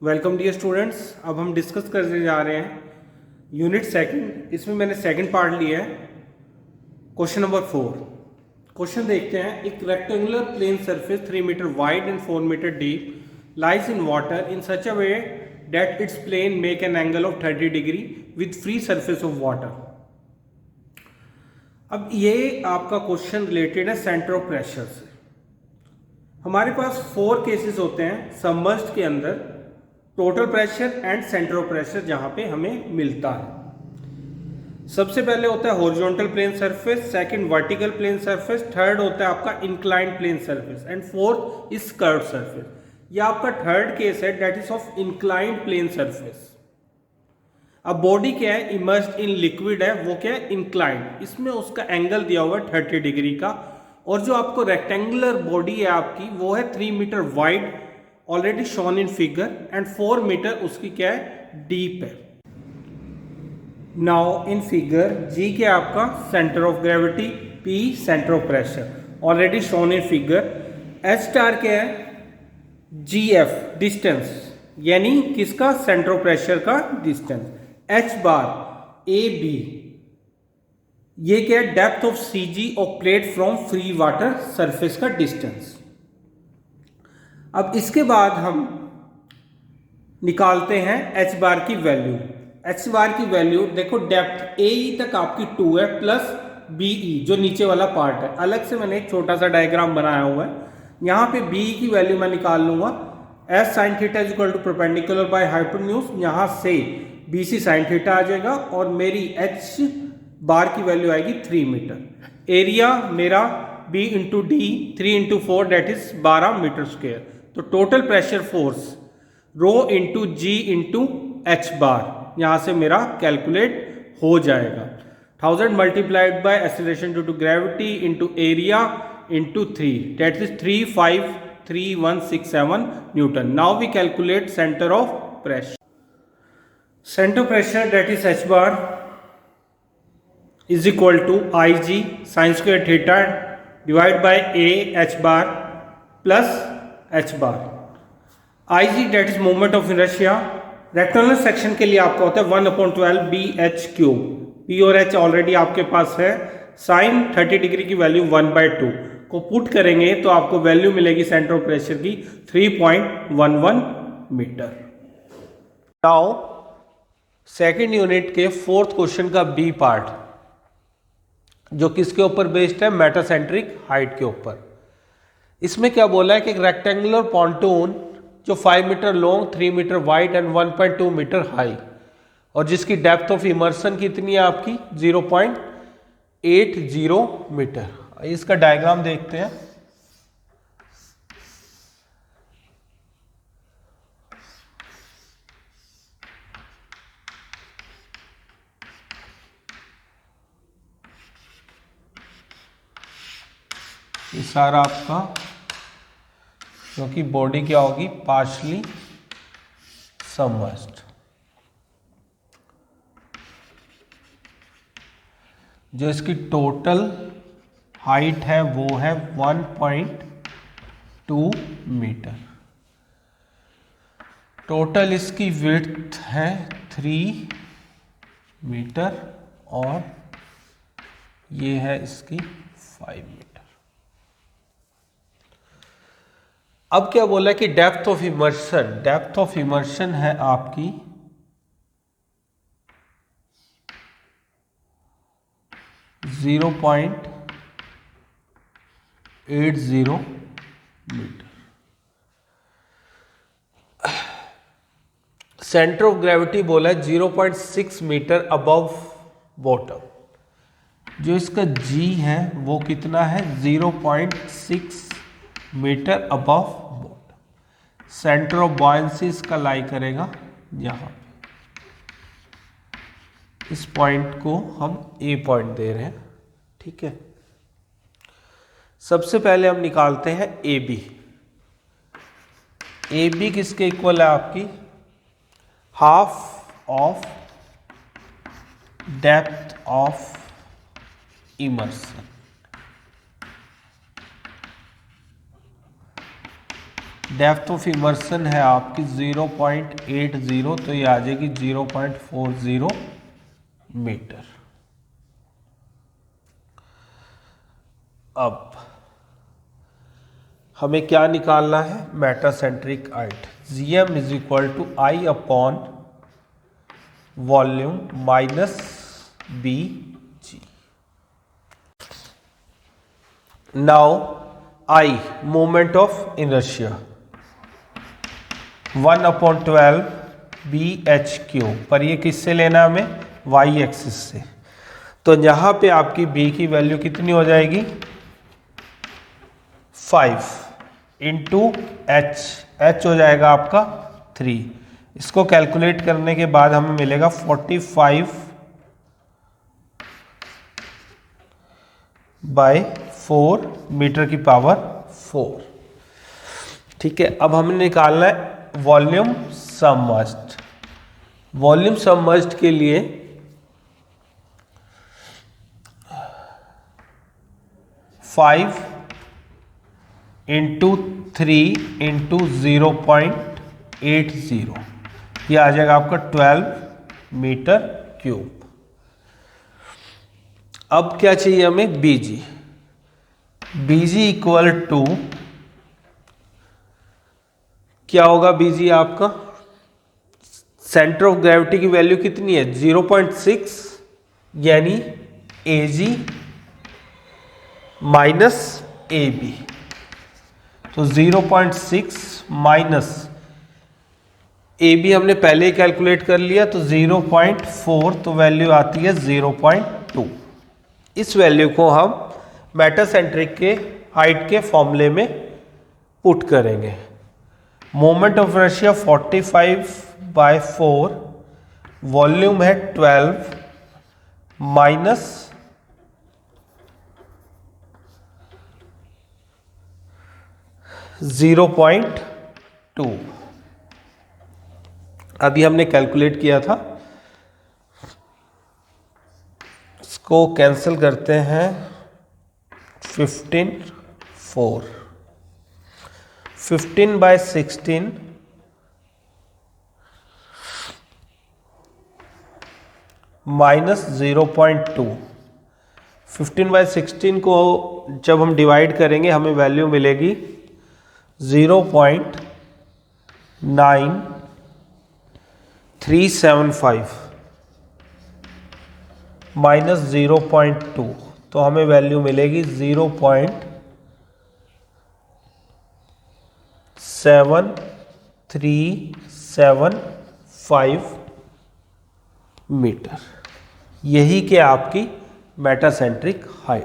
Welcome dear students. अब हम discuss करने जा रहे हैं यूनिट सेकंड। इसमें मैंने सेकंड पार्ट लिया है, क्वेश्चन नंबर 4। क्वेश्चन देखते हैं। एक rectangular plane surface 3 metre wide and 4 metre deep lies in water in such a way that its plane make an angle of 30 degree with free surface of water. अब ये आपका question related है centre of pressure से। हमारे पास 4 cases होते हैं submerged के अंदर, total pressure and centre of pressure जहां पे हमें मिलता है। सबसे पहले होता है horizontal plane surface, second vertical plane surface, third होता है आपका inclined plane surface and fourth is curved surface. यह आपका थर्ड केस है, that is of inclined plane surface. अब बॉडी क्या है, इमर्स्ड इन लिक्विड है, वो क्या है, इंक्लाइंड। इसमें उसका एंगल दिया हुआ है 30 डिग्री का। और जो आपको रेक्टेंगुलर बॉडी है आपकी, वो है 3 metre wide, already shown in figure, and 4 metre उसकी क्या है, डीप है। नाउ इन फिगर जी क्या आपका centre of gravity, P centre of pressure, already shown in figure. H star क्या है, जी एफ डिस्टेंस, यानी किसका, सेंटर ऑफ प्रेशर का distance. H bar A B, ये क्या है, depth of C G of plate from free water surface का distance. अब इसके बाद हम निकालते हैं एच बार की वैल्यू। एच बार की वैल्यू देखो, डेप्थ ए ई तक आपकी 2 है प्लस बी ई जो नीचे वाला पार्ट है। अलग से मैंने एक छोटा सा डायग्राम बनाया हुआ है। यहाँ पे बी ई की वैल्यू मैं निकाल लूंगा, S sine theta is equal to perpendicular by hypotenuse. यहाँ से बी सी साइन थीटा आ जाएगा और मेरी एच बार की वैल्यू आएगी 3 मीटर। एरिया मेरा B into D 3 into 4 that is 12 metre square. तो total pressure force rho into G into H bar यहां से मेरा कैलकुलेट हो जाएगा। 1000 multiplied by acceleration due to gravity into area into 3 date is 353,167 newton. Now we calculate centre of pressure. Centre pressure that is H bar is equal to I G sine square theta divide by A H bar plus H bar. I G that is moment of inertia. Rectangular section के लिए आपका होता है 1/12 B H cube. P और H already आपके पास है। Sign 30 degree की वैल्यू 1/2 को पुट करेंगे तो आपको वैल्यू मिलेगी सेंटर ऑफ प्रेशर की 3.11 मीटर। नाउ सेकेंड यूनिट के 4th क्वेश्चन का बी पार्ट, जो किसके ऊपर बेस्ड है, मेटासेंट्रिक हाइट के ऊपर। इसमें क्या बोला है कि एक रेक्टेंगुलर पॉन्टून जो 5 metre long, 3 metre wide and 1.2 metre high, और जिसकी डेप्थ ऑफ इमर्शन कितनी है आपकी 0.80 मीटर। इसका डायग्राम देखते हैं। ये सारा आपका, क्योंकि बॉडी क्या होगी, पार्शली सबमर्ज्ड। जो इसकी टोटल हाइट है वो है 1.2 मीटर। टोटल इसकी विड्थ है 3 मीटर और ये है इसकी 5 मीटर। अब क्या बोला कि depth of immersion, depth of immersion है आपकी 0.80 मीटर। सेंटर ऑफ ग्रेविटी बोला है 0.6 मीटर अबव बॉटम। जो इसका जी है वो कितना है, 0.6 metre above bottom. Centre of buoyancy इसका लाई करेगा यहां पे। इस पॉइंट को हम ए पॉइंट दे रहे हैं, ठीक है। सबसे पहले हम निकालते हैं ए बी। ए बी किसके इक्वल है आपकी, half of depth of immersion. Depth of immersion है आपकी 0.80, तो ये आ जाएगी 0.40 मीटर। अब हमें क्या निकालना है, metacentric height. GM is equal to I upon volume minus BG। Now I moment of inertia 1/12 BH3, पर ये किससे लेना हमें, y एक्सिस से। तो यहाँ पे आपकी B की वैल्यू कितनी हो जाएगी, 5 इंटू H हो जाएगा आपका 3। इसको कैलकुलेट करने के बाद हमें मिलेगा 45/4 मीटर की पावर 4। ठीक है, अब हमें निकालना है वॉल्यूम सबमर्ज्ड। वॉल्यूम सबमर्ज्ड के लिए 5 इंटू 3 इंटू 0.80, यह आ जाएगा आपका 12 मीटर क्यूब। अब क्या चाहिए हमें, बीजी। बीजी इक्वल टू क्या होगा, बीजी आपका सेंटर ऑफ ग्रेविटी की वैल्यू कितनी है, 0.6, यानी AG माइनस AB। तो 0.6 माइनस AB हमने पहले ही कैलकुलेट कर लिया, तो 0.4, तो वैल्यू आती है 0.2। इस वैल्यू को हम मेटासेंट्रिक के हाइट के फॉर्मूले में पुट करेंगे। मोमेंट ऑफ इनर्शिया 45/4, वॉल्यूम है 12 माइनस 0.2। अभी हमने कैलकुलेट किया था, इसको कैंसिल करते हैं, 15/16 माइनस 0.2। 15/16 को जब हम डिवाइड करेंगे हमें वैल्यू मिलेगी 0.9375 माइनस 0.2, तो हमें वैल्यू मिलेगी 0.7375 मीटर। यही कि आपकी मेटासेंट्रिक हाइट।